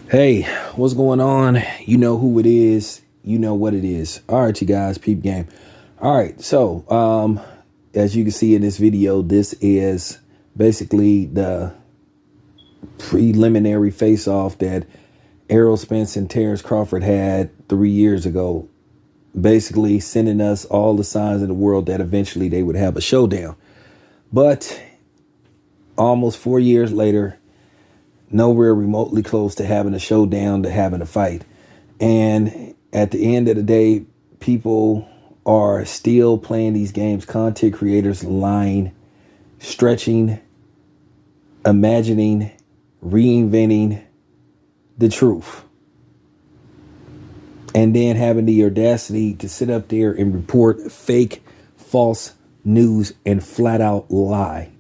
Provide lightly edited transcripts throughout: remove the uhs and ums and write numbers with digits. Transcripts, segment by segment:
Hey, what's going on? You know who it is. You know what it is. All right, you guys, peep game. All right, so as you can see in this video, this is basically the preliminary face-off that Errol Spence and Terrence Crawford had 3 years ago, basically sending us all the signs in the world that eventually they would have a showdown. But almost 4 years later, nowhere remotely close to having a showdown, to having a fight. And at the end of the day, people are still playing these games. Content creators lying, stretching, imagining, reinventing the truth. And then having the audacity to sit up there and report fake, false news and flat out lie.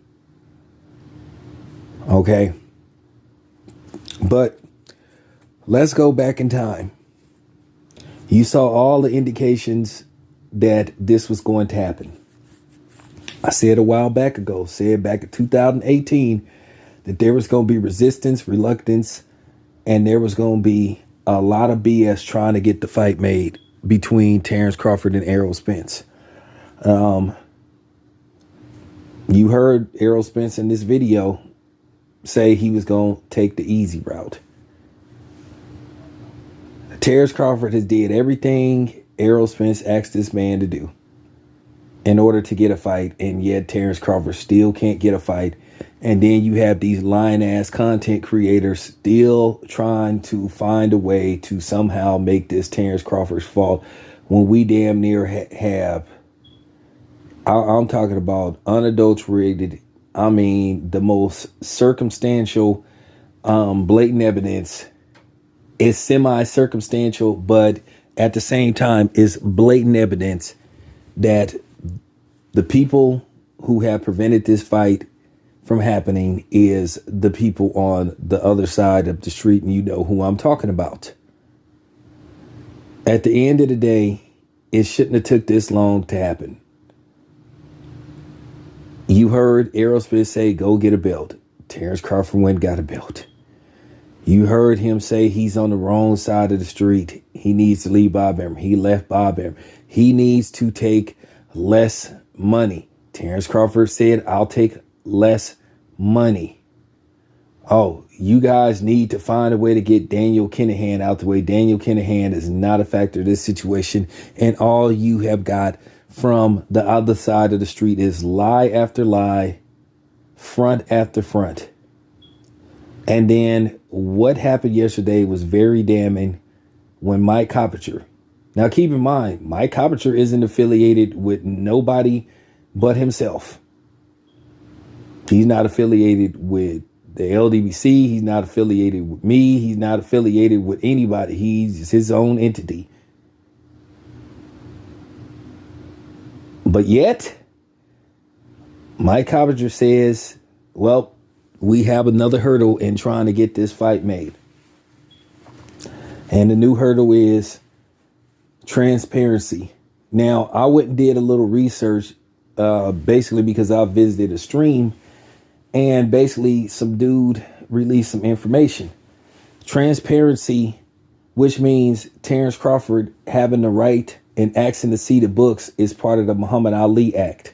Okay. But let's go back in time. You saw all the indications that this was going to happen. I said a while back ago, said back in 2018, that there was going to be resistance, reluctance, and there was going to be a lot of BS trying to get the fight made between Terrence Crawford and Errol Spence. You heard Errol Spence in this video say he was going to take the easy route. Terrence Crawford has did everything Errol Spence asked this man to do in order to get a fight, and yet Terrence Crawford still can't get a fight. And then you have these lying-ass content creators still trying to find a way to somehow make this Terrence Crawford's fault when we damn near have, I'm talking about unadulterated, I mean, the most circumstantial, blatant evidence. Is semi-circumstantial, but at the same time is blatant evidence that the people who have prevented this fight from happening is the people on the other side of the street, and you know who I'm talking about. At the end of the day, it shouldn't have took this long to happen. You heard Errol Spence say, go get a belt. Terrence Crawford went and got a belt. You heard him say he's on the wrong side of the street. He needs to leave Bob Arum. He left Bob Arum. He needs to take less money. Terrence Crawford said, I'll take less money. Oh, you guys need to find a way to get Daniel Kinahan out the way. Daniel Kinahan is not a factor in this situation. And all you have got from the other side of the street is lie after lie, front after front. And then what happened yesterday was very damning when Mike Coppinger. Now, keep in mind, Mike Coppinger isn't affiliated with nobody but himself. He's not affiliated with the LDBC. He's not affiliated with me. He's not affiliated with anybody. He's his own entity. But yet, Mike Coppinger says, well, we have another hurdle in trying to get this fight made. And the new hurdle is transparency. Now, I went and did a little research, basically because I visited a stream, and basically some dude released some information. Transparency, which means Terrence Crawford having the right and asking to see the books, is part of the Muhammad Ali Act.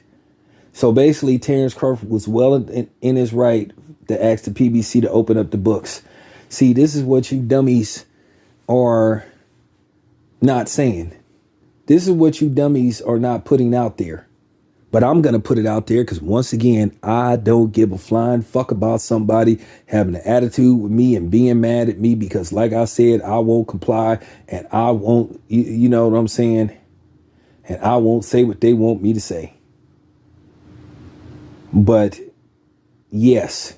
So basically, Terrence Crawford was well in his right to ask the PBC to open up the books. See, this is what you dummies are not saying. This is what you dummies are not putting out there. But I'm going to put it out there because, once again, I don't give a flying fuck about somebody having an attitude with me and being mad at me because, like I said, I won't comply and I won't, you know what I'm saying? And I won't say what they want me to say. But yes,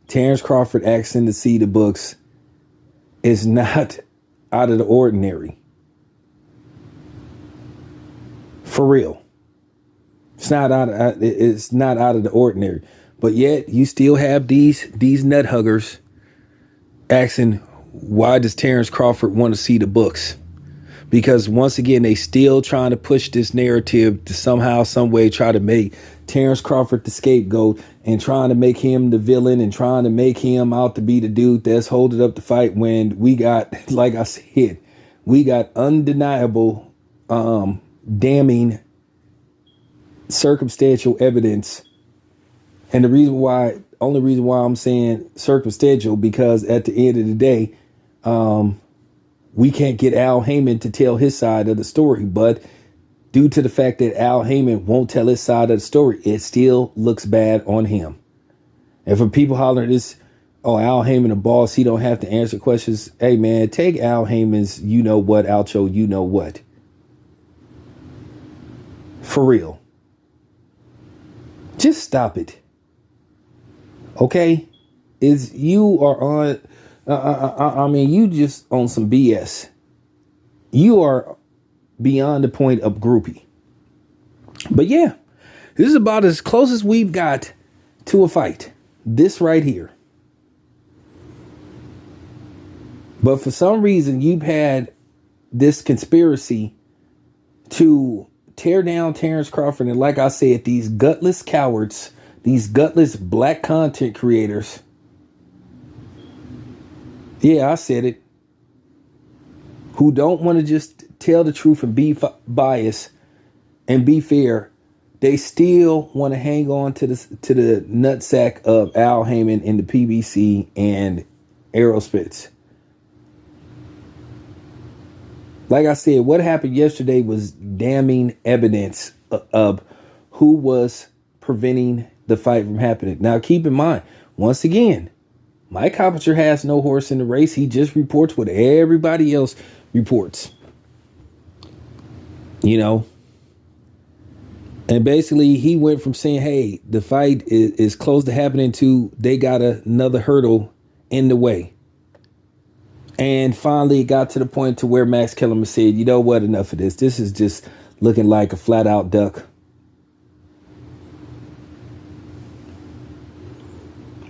Terrence Crawford asking to see the books is not out of the ordinary. For real. It's not out of the ordinary. But yet you still have these nut huggers asking, why does Terrence Crawford want to see the books? Because once again, they still trying to push this narrative to somehow, some way try to make Terrence Crawford the scapegoat and trying to make him the villain and trying to make him out to be the dude that's holding up the fight, when we got, like I said, we got undeniable, damning circumstantial evidence. And only reason why I'm saying circumstantial, because at the end of the day, we can't get Al Heyman to tell his side of the story. But due to the fact that Al Heyman won't tell his side of the story, it still looks bad on him. And for people hollering this, oh, Al Heyman a boss, he don't have to answer questions. Hey, man, take Al Heyman's you know what outro, you know what. For real. Just stop it. Okay? You are on... I mean, you just on some BS. You are beyond the point of groupie. But yeah, this is about as close as we've got to a fight. This right here. But for some reason, you've had this conspiracy to tear down Terrence Crawford. And like I said, these gutless cowards, these gutless black content creators. Yeah, I said it. Who don't want to just tell the truth and be biased and be fair. They still want to hang on to the nutsack of Al Heyman and the PBC and Aerospitz. Like I said, what happened yesterday was damning evidence of who was preventing the fight from happening. Now, keep in mind, once again, Mike Coppinger has no horse in the race. He just reports what everybody else reports. You know? And basically, he went from saying, hey, the fight is close to happening to they got another hurdle in the way. And finally, it got to the point to where Max Kellerman said, you know what, enough of this. This is just looking like a flat out duck.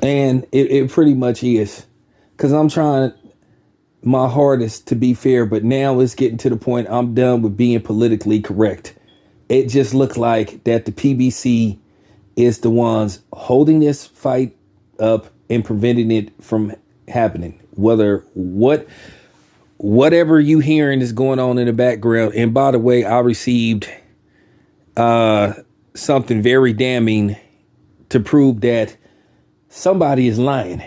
And it pretty much is, because I'm trying my hardest to be fair, but now it's getting to the point I'm done with being politically correct. It just looked like that the PBC is the ones holding this fight up and preventing it from happening. Whatever you hearing is going on in the background. And by the way, I received something very damning to prove that somebody is lying.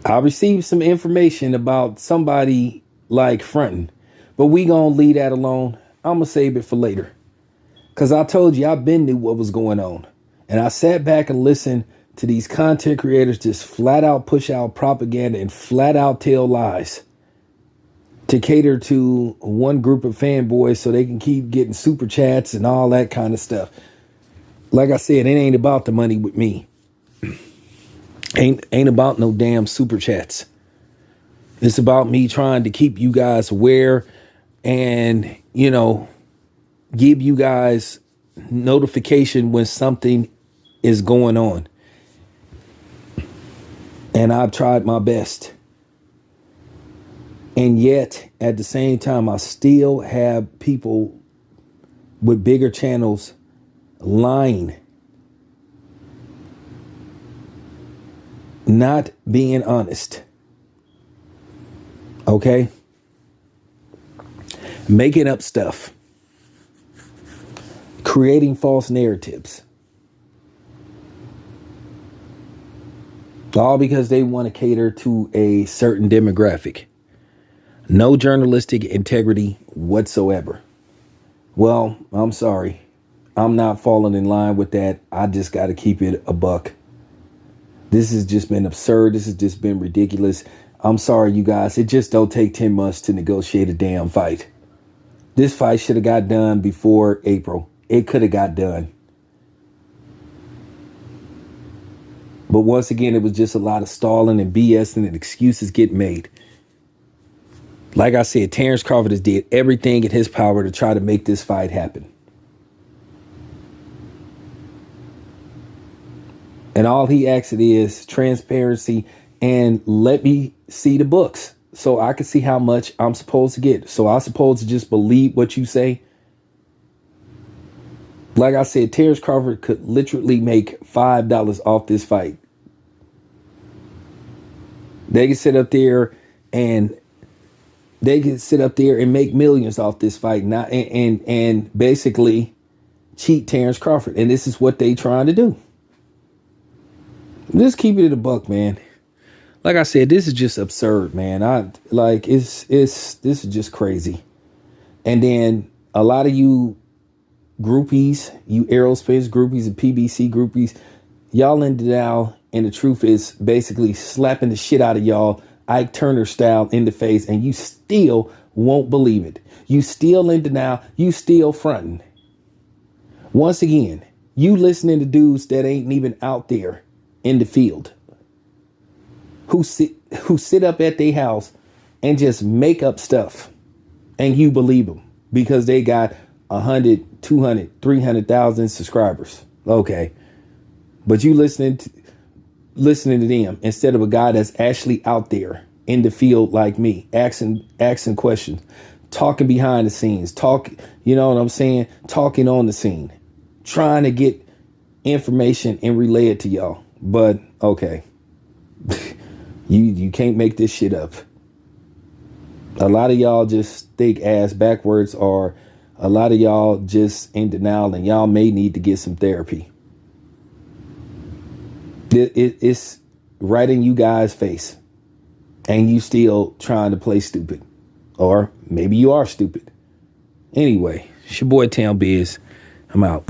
I received some information about somebody like fronting, but we gonna leave that alone. I'm gonna save it for later, because I told you I've been knew what was going on, and I sat back and listened to these content creators just flat out push out propaganda and flat out tell lies to cater to one group of fanboys so they can keep getting super chats and all that kind of stuff. Like I said, it ain't about the money with me. Ain't about no damn super chats. It's about me trying to keep you guys aware and, you know, give you guys notification when something is going on. And I've tried my best. And yet, at the same time, I still have people with bigger channels lying, not being honest. Okay? Making up stuff, creating false narratives, all because they want to cater to a certain demographic. No journalistic integrity whatsoever. Well, I'm sorry. I'm not falling in line with that. I just got to keep it a buck. This has just been absurd. This has just been ridiculous. I'm sorry, you guys. It just don't take 10 months to negotiate a damn fight. This fight should have got done before April. It could have got done. But once again, it was just a lot of stalling and BS and excuses getting made. Like I said, Terrence Crawford has did everything in his power to try to make this fight happen. And all he asks is transparency and let me see the books. so I can see how much I'm supposed to get. So I'm supposed to just believe what you say. Like I said, Terrence Crawford could literally make $5 off this fight. They can sit up there and make millions off this fight, and basically cheat Terrence Crawford. And this is what they trying to do. Just keep it in a buck, man. Like I said, this is just absurd, man. This is just crazy. And then a lot of you groupies, you aerospace groupies and PBC groupies, y'all in denial, and the truth is basically slapping the shit out of y'all Ike Turner style in the face, and you still won't believe it. You still in denial. You still fronting. Once again, you listening to dudes that ain't even out there in the field, who sit up at their house and just make up stuff, and you believe them because they got 100, 200, 300,000 subscribers. Okay. But you listening to them instead of a guy that's actually out there in the field like me, asking questions, talking behind the scenes, you know what I'm saying? Talking on the scene, trying to get information and relay it to y'all. But okay. You can't make this shit up. A lot of y'all just think ass backwards, or a lot of y'all just in denial, and y'all may need to get some therapy. It's right in you guys' face, and you still trying to play stupid, or maybe you are stupid. Anyway, it's your boy Town Biz. I'm out.